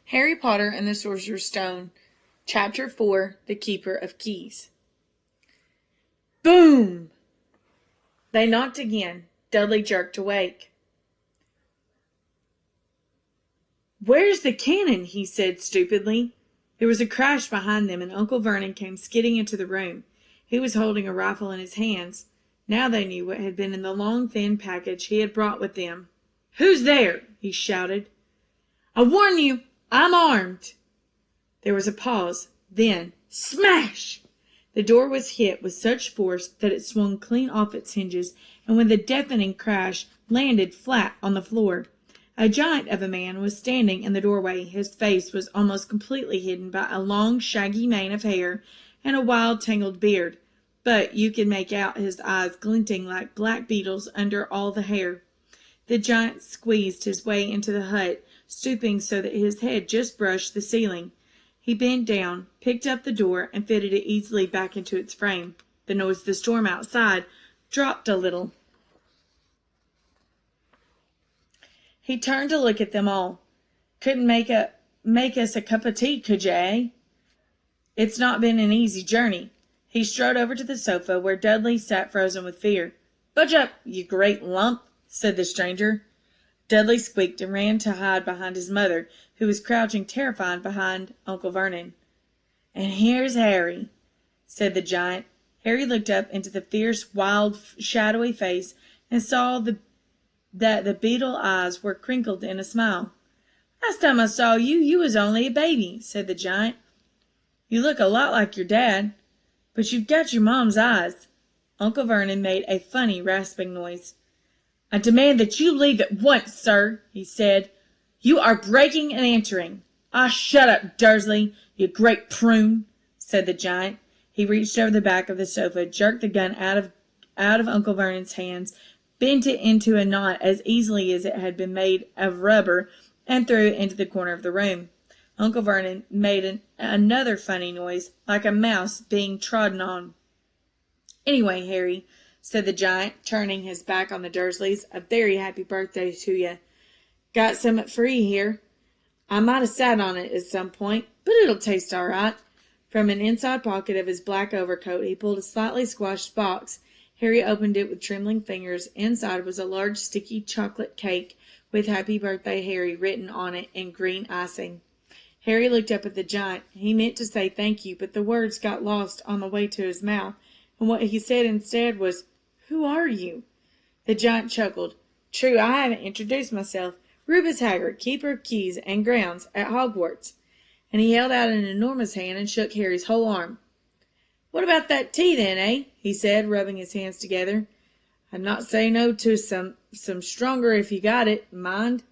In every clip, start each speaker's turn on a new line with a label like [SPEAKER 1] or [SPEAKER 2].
[SPEAKER 1] Harry Potter and the Sorcerer's Stone, Chapter 4, The Keeper of Keys. Boom! They knocked again. Dudley jerked awake. "Where's the cannon?" he said stupidly. There was a crash behind them, and Uncle Vernon came skidding into the room. He was holding a rifle in his hands. Now they knew what had been in the long, thin package he had brought with them. "Who's there?" he shouted. "I warn you, I'm armed." There was a pause. Then, smash! The door was hit with such force that it swung clean off its hinges, and with a deafening crash, landed flat on the floor. A giant of a man was standing in the doorway. His face was almost completely hidden by a long, shaggy mane of hair and a wild, tangled beard, but you could make out his eyes glinting like black beetles under all the hair. The giant squeezed his way into the hut, stooping so that his head just brushed the ceiling. He bent down, picked up the door, and fitted it easily back into its frame. The noise of the storm outside dropped a little. He turned to look at them all. "Couldn't make us a cup of tea, could you, eh? It's not been an easy journey." He strode over to the sofa, where Dudley sat frozen with fear. "Budge up, you great lump," said the stranger. Dudley squeaked and ran to hide behind his mother, who was crouching terrified behind Uncle Vernon. "And here's Harry," said the giant. Harry looked up into the fierce, wild, shadowy face and saw that the beetle eyes were crinkled in a smile. "Last time I saw you, you was only a baby," said the giant. "You look a lot like your dad, but you've got your mom's eyes." Uncle Vernon made a funny, rasping noise. "I demand that you leave at once, sir," he said. "You are breaking and entering." "Ah, shut up, Dursley, you great prune," said the giant. He reached over the back of the sofa, jerked the gun out of Uncle Vernon's hands, bent it into a knot as easily as it had been made of rubber, and threw it into the corner of the room. Uncle Vernon made another funny noise, like a mouse being trodden on. "Anyway, Harry," said the giant, turning his back on the Dursleys, "a very happy birthday to you. Got some free here. I might have sat on it at some point, but it'll taste all right." From an inside pocket of his black overcoat he pulled a slightly squashed box. Harry opened it with trembling fingers. Inside was a large sticky chocolate cake with "Happy Birthday, Harry" written on it in green icing. Harry looked up at the giant. He meant to say thank you, but the words got lost on the way to his mouth, and what he said instead was, "Who are you?" The giant chuckled. "True, I haven't introduced myself. Rufus Hagrid, keeper of keys and grounds at Hogwarts." And he held out an enormous hand and shook Harry's whole arm. "What about that tea, then, eh?" he said, rubbing his hands together. "I'd not say no to some stronger if you got it, mind."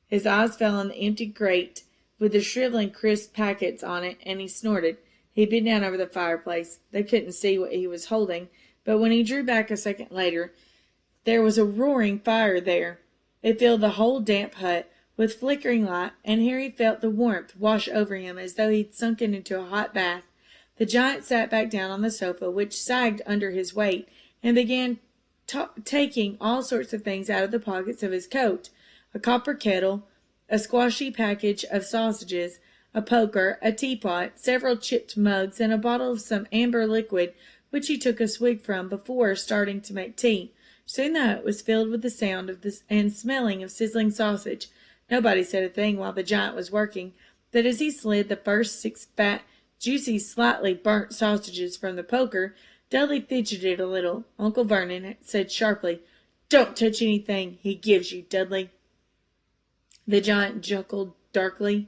[SPEAKER 1] His eyes fell on the empty grate with the shriveling crisp packets on it, and he snorted. He bent down over the fireplace. They couldn't see what he was holding, but when he drew back a second later, there was a roaring fire there. It filled the whole damp hut with flickering light, and Harry felt the warmth wash over him as though he'd sunken into a hot bath. The giant sat back down on the sofa, which sagged under his weight, and began taking all sorts of things out of the pockets of his coat: a copper kettle, a squashy package of sausages, a poker, a teapot, several chipped mugs, and a bottle of some amber liquid which he took a swig from before starting to make tea. Soon the hut was filled with the sound of this and smelling of sizzling sausage. Nobody said a thing while the giant was working, but as he slid the first 6 fat, juicy, slightly burnt sausages from the poker, Dudley fidgeted a little. Uncle Vernon said sharply, "Don't touch anything he gives you, Dudley." The giant chuckled darkly.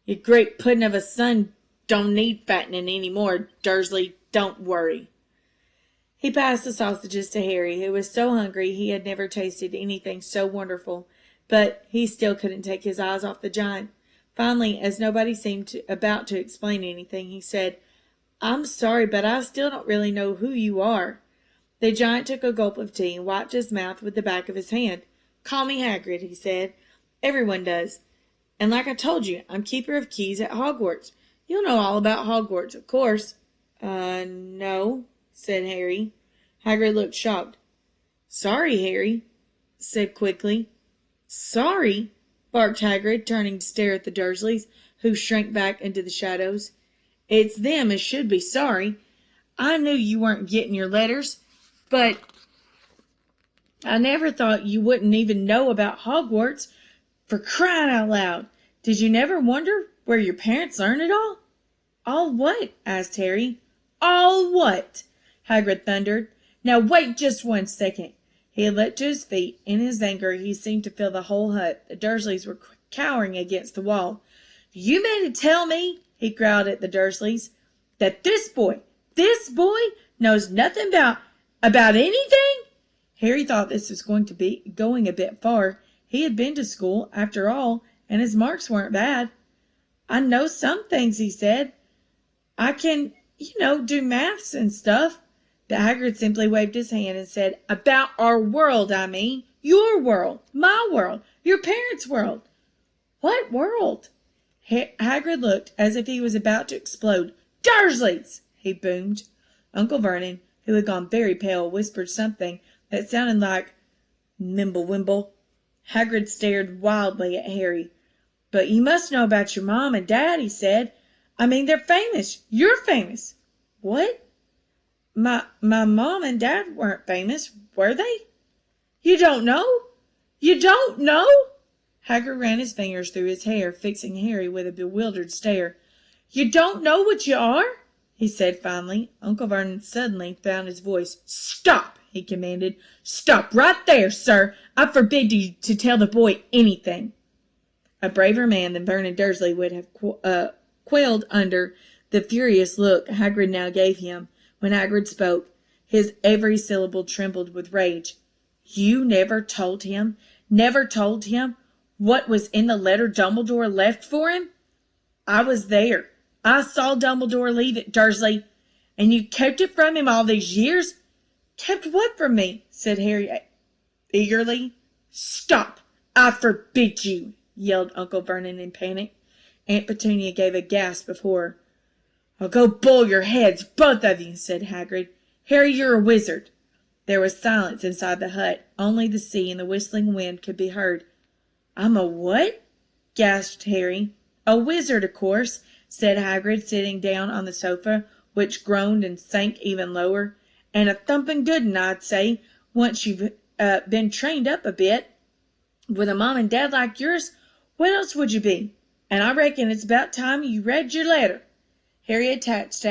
[SPEAKER 1] "Your great puddin' of a son don't need fattening any more, Dursley. Don't worry." He passed the sausages to Harry, who was so hungry he had never tasted anything so wonderful, but he still couldn't take his eyes off the giant. Finally, as nobody seemed about to explain anything, he said, "I'm sorry, but I still don't really know who you are." The giant took a gulp of tea and wiped his mouth with the back of his hand. "Call me Hagrid," he said. "Everyone does. And like I told you, I'm keeper of keys at Hogwarts. You'll know all about Hogwarts, of course." No," said Harry. Hagrid looked shocked. "Sorry," Harry said quickly. "Sorry? barked Hagrid, turning to stare at the Dursleys, who shrank back into the shadows. It's them as should be sorry. I knew you weren't getting your letters, but I never thought you wouldn't even know about Hogwarts. For crying out loud! Did you never wonder where your parents learned it all? All what? Asked Harry. All what? Hagrid thundered. Now wait just 1 second. He had leapt to his feet. In his anger, he seemed to fill the whole hut. The Dursleys were cowering against the wall. You mean to tell me, he growled at the Dursleys, that this boy knows nothing about anything? Harry thought this was going a bit far. He had been to school, after all, and his marks weren't bad. I know some things, he said. I can, do maths and stuff. But Hagrid simply waved his hand and said, About our world, I mean. Your world, my world, your parents' world. What world? Hagrid looked as if he was about to explode. Dursleys! He boomed. Uncle Vernon, who had gone very pale, whispered something that sounded like Mimble-wimble. Hagrid stared wildly at Harry. But you must know about your mom and dad, he said. I mean, they're famous. You're famous. What? My mom and dad weren't famous, were they? You don't know? You don't know? Hagrid ran his fingers through his hair, fixing Harry with a bewildered stare. You don't know what you are? He said finally. Uncle Vernon suddenly found his voice. Stop, he commanded. Stop right there, sir. I forbid you to tell the boy anything. A braver man than Vernon Dursley would have quailed under the furious look Hagrid now gave him. When Hagrid spoke, his every syllable trembled with rage. You never told him what was in the letter Dumbledore left for him? I was there. I saw Dumbledore leave it, Dursley. And you kept it from him all these years? Kept what from me? Said Harry eagerly. Stop! I forbid you! Yelled Uncle Vernon in panic. Aunt Petunia gave a gasp of horror. I'll go boil your heads, both of you, said Hagrid. Harry, you're a wizard. There was silence inside the hut. Only the sea and the whistling wind could be heard. I'm a what? Gasped Harry. A wizard, of course, said Hagrid, sitting down on the sofa, which groaned and sank even lower. And a thumping good un, I'd say, once you've been trained up a bit. With a mom and dad like yours, what else would you be? And I reckon it's about time you read your letter. Harry stretched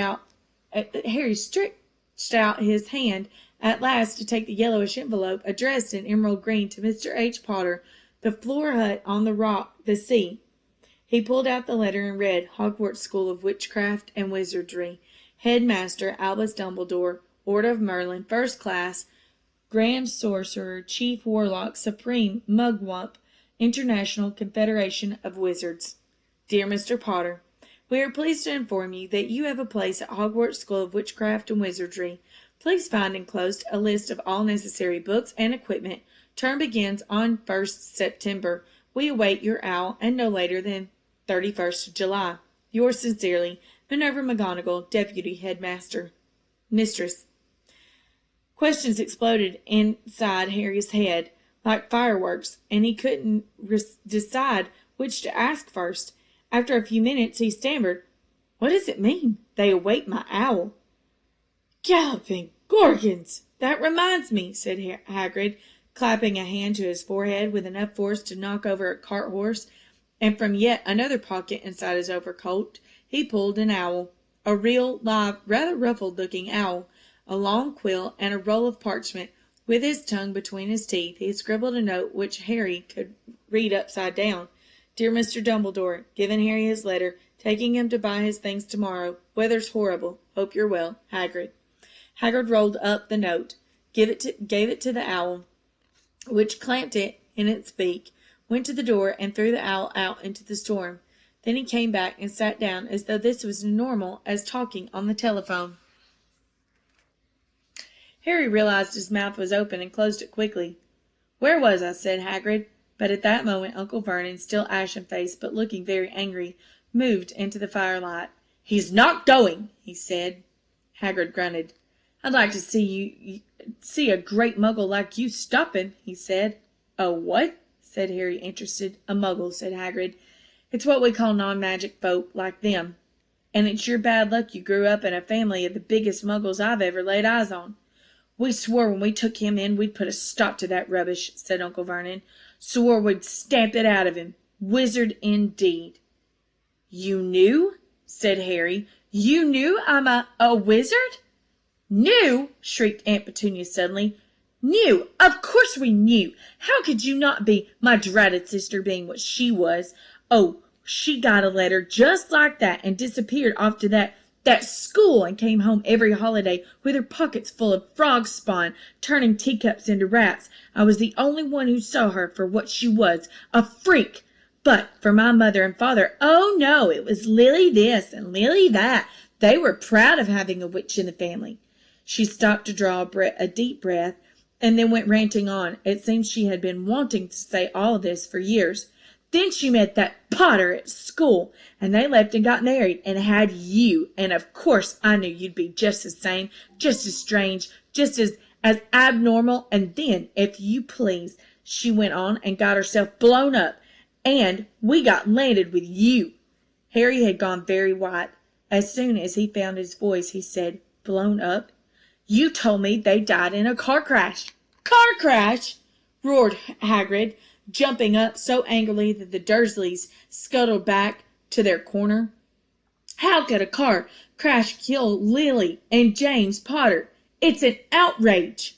[SPEAKER 1] out his hand at last to take the yellowish envelope addressed in emerald green to Mr. H. Potter, the floor hut on the rock, the sea. He pulled out the letter and read, Hogwarts School of Witchcraft and Wizardry, Headmaster Albus Dumbledore, Order of Merlin, First Class, Grand Sorcerer, Chief Warlock, Supreme Mugwump, International Confederation of Wizards. Dear Mr. Potter, we are pleased to inform you that you have a place at Hogwarts School of Witchcraft and Wizardry. Please find enclosed a list of all necessary books and equipment. Term begins on 1st September. We await your owl and no later than 31st July. Yours sincerely, Minerva McGonagall, Deputy Headmaster. Mistress. Questions exploded inside Harry's head like fireworks, and he couldn't decide which to ask first. After a few minutes, he stammered, What does it mean? They await my owl. Galloping Gorgons! That reminds me, said Hagrid, clapping a hand to his forehead with enough force to knock over a cart horse, and from yet another pocket inside his overcoat he pulled an owl, a real, live, rather ruffled-looking owl, a long quill, and a roll of parchment. With his tongue between his teeth, he scribbled a note which Harry could read upside down. Dear Mr. Dumbledore, given Harry his letter, taking him to buy his things tomorrow. Weather's horrible. Hope you're well. Hagrid. Hagrid rolled up the note, gave it to the owl, which clamped it in its beak, went to the door, and threw the owl out into the storm. Then he came back and sat down as though this was normal as talking on the telephone. Harry realized his mouth was open and closed it quickly. Where was I? Said Hagrid. But at that moment Uncle Vernon, still ashen-faced but looking very angry, moved into the firelight. He's not going, he said. Hagrid grunted. I'd like to see a great muggle like you stopping, he said. A what? said Harry, interested. A muggle, said Hagrid. It's what we call non-magic folk, like them. And it's your bad luck you grew up in a family of the biggest muggles I've ever laid eyes on. We swore when we took him in we'd put a stop to that rubbish, said Uncle Vernon. Swore we'd stamp it out of him. Wizard indeed. You knew? Said Harry. You knew I'm a wizard? Knew? Shrieked Aunt Petunia suddenly. Knew! Of course we knew! How could you not be, my dratted sister being what she was? Oh, she got a letter just like that and disappeared off to that school and came home every holiday with her pockets full of frog spawn, turning teacups into rats. I was the only one who saw her for what she was, a freak. But for my mother and father, oh no, it was Lily this and Lily that. They were proud of having a witch in the family. She stopped to draw a deep breath and then went ranting on. It seemed she had been wanting to say all this for years. Then she met that Potter at school, and they left and got married, and had you, and of course I knew you'd be just the same, just as strange, just as abnormal, and then, if you please, she went on and got herself blown up, and we got landed with you. Harry had gone very white. As soon as he found his voice, he said, blown up? You told me they died in a car crash. Car crash? Roared Hagrid, jumping up so angrily that the Dursleys scuttled back to their corner. How could a car crash kill Lily and James Potter? It's an outrage.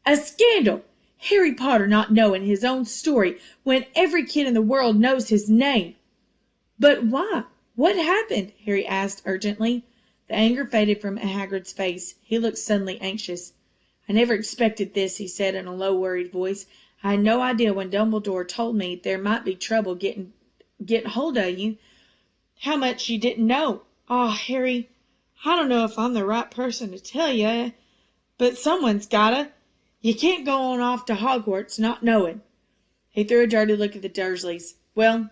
[SPEAKER 1] A scandal. Harry Potter not knowing his own story when every kid in the world knows his name. But why? What happened? Harry asked urgently. The anger faded from Hagrid's face. He looked suddenly anxious. I never expected this, he said in a low, worried voice. I had no idea when Dumbledore told me there might be trouble getting hold of you, how much you didn't know. Oh, Harry, I don't know if I'm the right person to tell you, but someone's gotta. You can't go on off to Hogwarts not knowing. He threw a dirty look at the Dursleys. Well,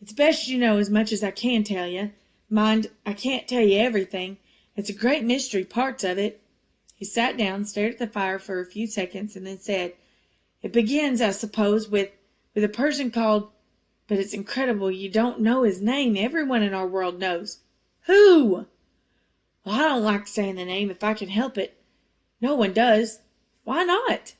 [SPEAKER 1] it's best you know as much as I can tell you. Mind, I can't tell you everything. It's a great mystery, parts of it. He sat down, stared at the fire for a few seconds, and then said, It begins, I suppose, with a person called, but it's incredible you don't know his name. Everyone in our world knows. Who? Well, I don't like saying the name if I can help it. No one does. Why not?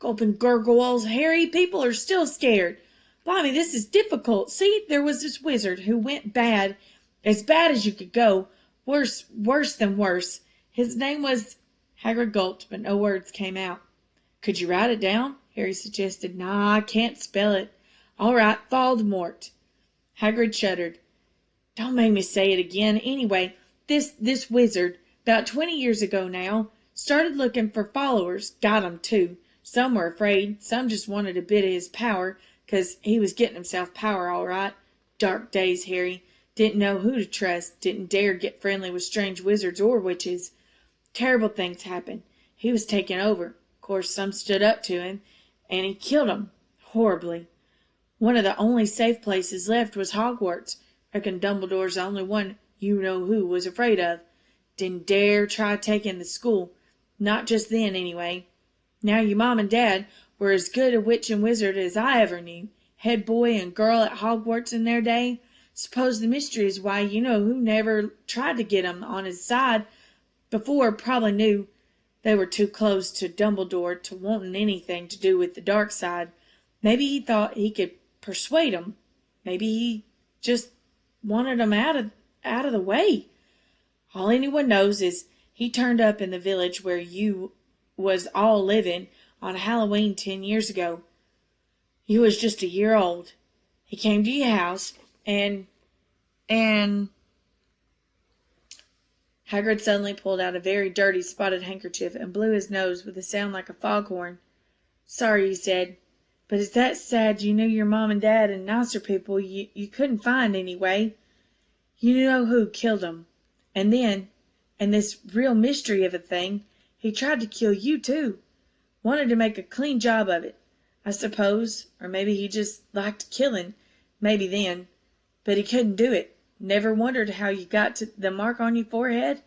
[SPEAKER 1] Gulping gargoyles, Harry, people are still scared. Blimey, this is difficult. See, there was this wizard who went bad, as bad as you could go, worse than worse. His name was... Hagrid gulped, but no words came out. Could you write it down? Harry suggested. Nah, I can't spell it. All right, Voldemort. Hagrid shuddered. Don't make me say it again. Anyway, this wizard, about 20 years ago now, started looking for followers. Got 'em, too. Some were afraid. Some just wanted a bit of his power, 'cause he was getting himself power all right. Dark days, Harry. Didn't know who to trust. Didn't dare get friendly with strange wizards or witches. Terrible things happened. He was taken over. Of course, some stood up to him, and he killed 'em. Horribly. One of the only safe places left was Hogwarts. Reckon Dumbledore's the only one you-know-who was afraid of. Didn't dare try taking the school. Not just then, anyway. Now your mom and dad were as good a witch and wizard as I ever knew. Head boy and girl at Hogwarts in their day. Suppose the mystery is why you-know-who never tried to get 'em on his side before. Probably knew they were too close to Dumbledore to wanting anything to do with the dark side. Maybe he thought he could persuade 'em. Maybe he just wanted 'em out of the way. All anyone knows is he turned up in the village where you was all living on Halloween 10 years ago. You was just a year old. He came to your house and Hagrid suddenly pulled out a very dirty spotted handkerchief and blew his nose with a sound like a foghorn. Sorry, he said, but it's that sad you knew your mom and dad and nicer people you couldn't find anyway. You know who killed 'em. And then, and this real mystery of a thing, he tried to kill you too. Wanted to make a clean job of it, I suppose, or maybe he just liked killing, maybe then, but he couldn't do it. Never wondered how you got to the mark on your forehead?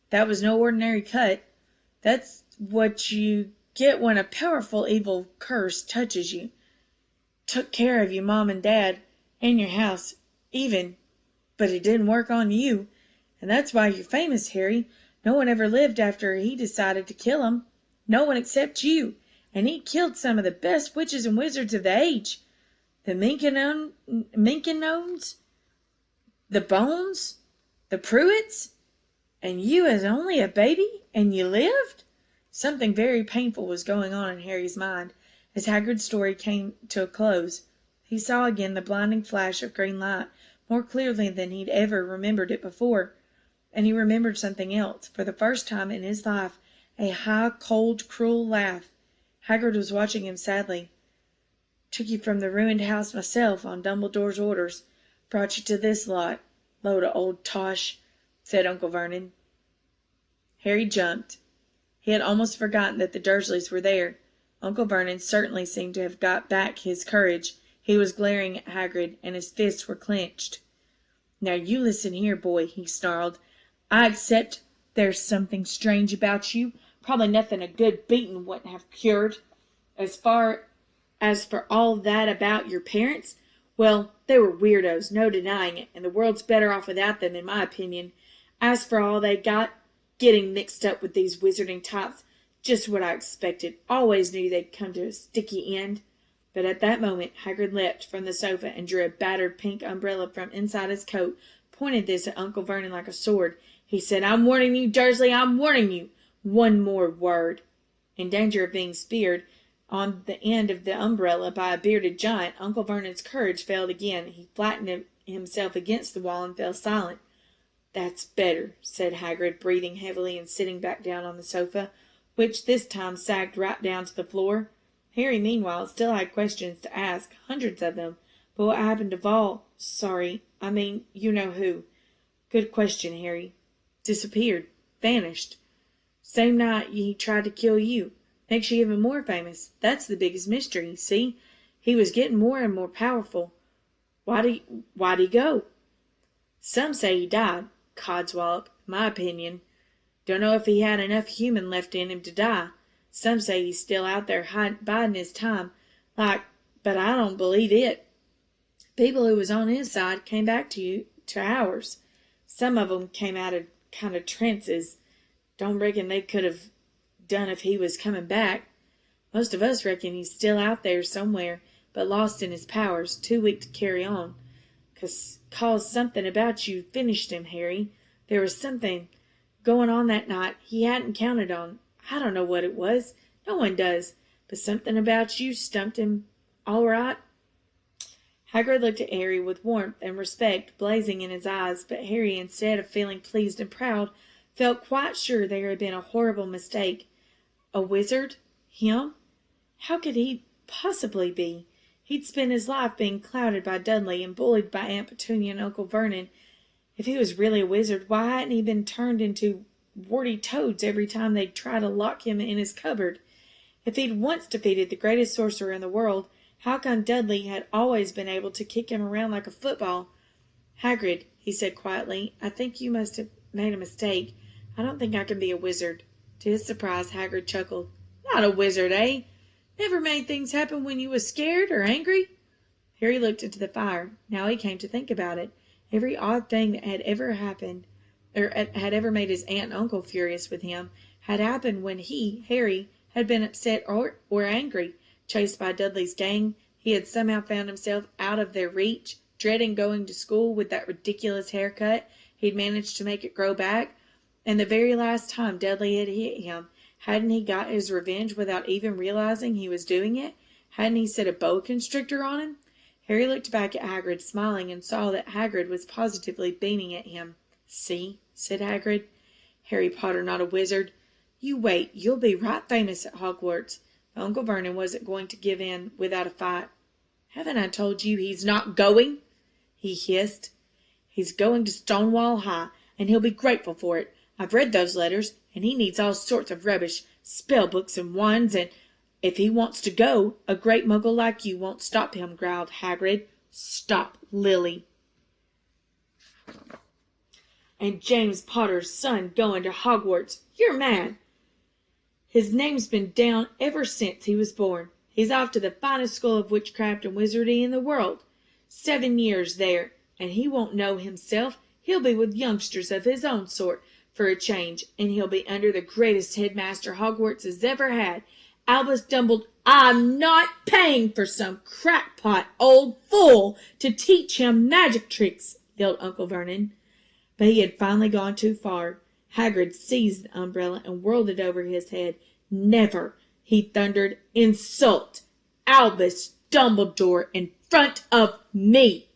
[SPEAKER 1] That was no ordinary cut. That's what you get when a powerful evil curse touches you. took care of your mom and dad, and your house, even, but it didn't work on you. And that's why you're famous, Harry. No one ever lived after he decided to kill him. No one except you. And he killed some of the best witches and wizards of the age. The Minkinones, the Bones, the Pruitts, and you as only a baby, and you lived? Something very painful was going on in Harry's mind. As Hagrid's story came to a close, he saw again the blinding flash of green light, more clearly than he'd ever remembered it before. And he remembered something else. For the first time in his life, a high, cold, cruel laugh. Hagrid was watching him sadly. "Took you from the ruined house myself, on Dumbledore's orders. Brought you to this lot. Load of old tosh," said Uncle Vernon. Harry jumped. He had almost forgotten that the Dursleys were there. Uncle Vernon certainly seemed to have got back his courage. He was glaring at Hagrid, and his fists were clenched. "Now you listen here, boy," he snarled. "I accept there's something strange about you. Probably nothing a good beating wouldn't have cured. As for all that about your parents, well, they were weirdos, no denying it, and the world's better off without them, in my opinion. As for all they got, getting mixed up with these wizarding types, just what I expected. Always knew they'd come to a sticky end." But at that moment Hagrid leapt from the sofa and drew a battered pink umbrella from inside his coat, pointed this at Uncle Vernon like a sword. He said, "I'm warning you, Dursley, I'm warning you. One more word." In danger of being speared on the end of the umbrella by a bearded giant, Uncle Vernon's courage failed again. He flattened himself against the wall and fell silent. "That's better," said Hagrid, breathing heavily and sitting back down on the sofa, which this time sagged right down to the floor. Harry, meanwhile, still had questions to ask, hundreds of them. But what happened to you know who? Good question, Harry. Disappeared. Vanished. Same night he tried to kill you. Makes you even more famous. That's the biggest mystery, see? He was getting more and more powerful. Why'd he go? Some say he died. Codswallop, in my opinion. Don't know if he had enough human left in him to die. Some say he's still out there biding his time, but I don't believe it. People who was on his side came back to ours. Some of 'em came out of kind of trances. Don't reckon they could have done if he was coming back. Most of us reckon he's still out there somewhere, but lost in his powers, too weak to carry on. 'Cause something about you finished him, Harry. There was something going on that night he hadn't counted on. I don't know what it was. No one does. But something about you stumped him all right." Hagrid looked at Harry with warmth and respect blazing in his eyes, but Harry, instead of feeling pleased and proud, felt quite sure there had been a horrible mistake. A wizard? Him? How could he possibly be? He'd spent his life being clouded by Dudley and bullied by Aunt Petunia and Uncle Vernon. If he was really a wizard, why hadn't he been turned into warty toads every time they'd try to lock him in his cupboard? If he'd once defeated the greatest sorcerer in the world, how come Dudley had always been able to kick him around like a football? "Hagrid," he said quietly, "I think you must have made a mistake. I don't think I can be a wizard." To his surprise, Hagrid chuckled. "Not a wizard, eh? Never made things happen when you was scared or angry?" Harry looked into the fire. Now he came to think about it. Every odd thing that had ever happened, or had ever made his aunt and uncle furious with him, had happened when he, Harry, had been upset or angry. Chased by Dudley's gang, he had somehow found himself out of their reach, dreading going to school with that ridiculous haircut. He'd managed to make it grow back, and the very last time Dudley had hit him, hadn't he got his revenge without even realizing he was doing it? Hadn't he set a boa constrictor on him? Harry looked back at Hagrid, smiling, and saw that Hagrid was positively beaming at him. "See," said Hagrid. "Harry Potter not a wizard. You wait, you'll be right famous at Hogwarts." Uncle Vernon wasn't going to give in without a fight. "Haven't I told you he's not going?" he hissed. "He's going to Stonewall High, and he'll be grateful for it. I've read those letters, and he needs all sorts of rubbish, spell books and wands, and if he wants to go, a great muggle like you won't stop him," growled Hagrid. "Stop, Lily. And James Potter's son going to Hogwarts. You're mad. His name's been down ever since he was born. He's off to the finest school of witchcraft and wizardry in the world. 7 years there, and he won't know himself. He'll be with youngsters of his own sort, for a change, and he'll be under the greatest headmaster Hogwarts has ever had. Albus Dumbledore. I'm not paying for some crackpot old fool to teach him magic tricks, yelled Uncle Vernon. But he had finally gone too far. Hagrid seized the umbrella and whirled it over his head. Never, he thundered, insult Albus Dumbledore in front of me.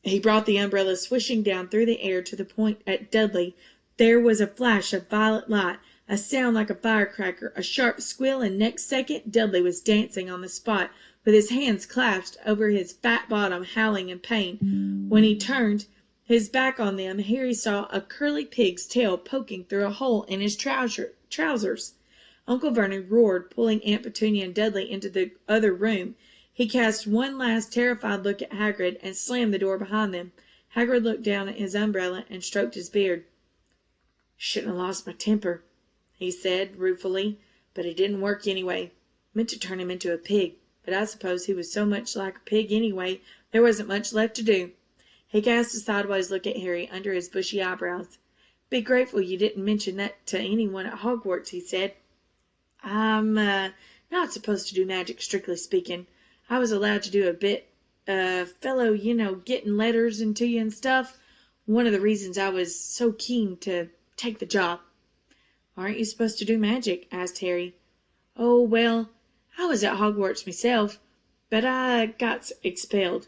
[SPEAKER 1] He brought the umbrella swishing down through the air to the point at Dudley. There was a flash of violet light, a sound like a firecracker, a sharp squeal, and next second Dudley was dancing on the spot, with his hands clasped over his fat bottom, howling in pain. When he turned his back on them, Harry saw a curly pig's tail poking through a hole in his trousers. Uncle Vernon roared, pulling Aunt Petunia and Dudley into the other room. He cast one last terrified look at Hagrid and slammed the door behind them. Hagrid looked down at his umbrella and stroked his beard. "Shouldn't have lost my temper," he said ruefully, "but it didn't work anyway. Meant to turn him into a pig, but I suppose he was so much like a pig anyway, there wasn't much left to do." He cast a sideways look at Harry under his bushy eyebrows. "Be grateful you didn't mention that to anyone at Hogwarts," he said. "I'm not supposed to do magic, strictly speaking. I was allowed to do a bit. Fellow, getting letters into you and stuff. One of the reasons I was so keen to take the job." "Aren't you supposed to do magic?" asked Harry. "Oh, well, I was at Hogwarts myself, but I got expelled.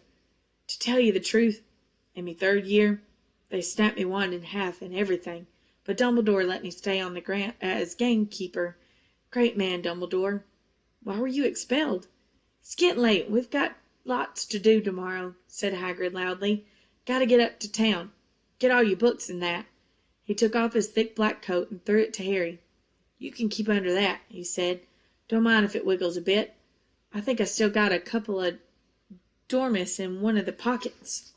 [SPEAKER 1] To tell you the truth, in my 3rd year, they snapped me wand in half and everything, but Dumbledore let me stay on the grant as gamekeeper. Great man, Dumbledore." "Why were you expelled?" "It's getting late. We've got lots to do tomorrow," said Hagrid loudly. "Got to get up to town. Get all your books and that." He took off his thick black coat and threw it to Harry. "You can keep under that," he said. "Don't mind if it wiggles a bit. I think I still got a couple of dormice in one of the pockets."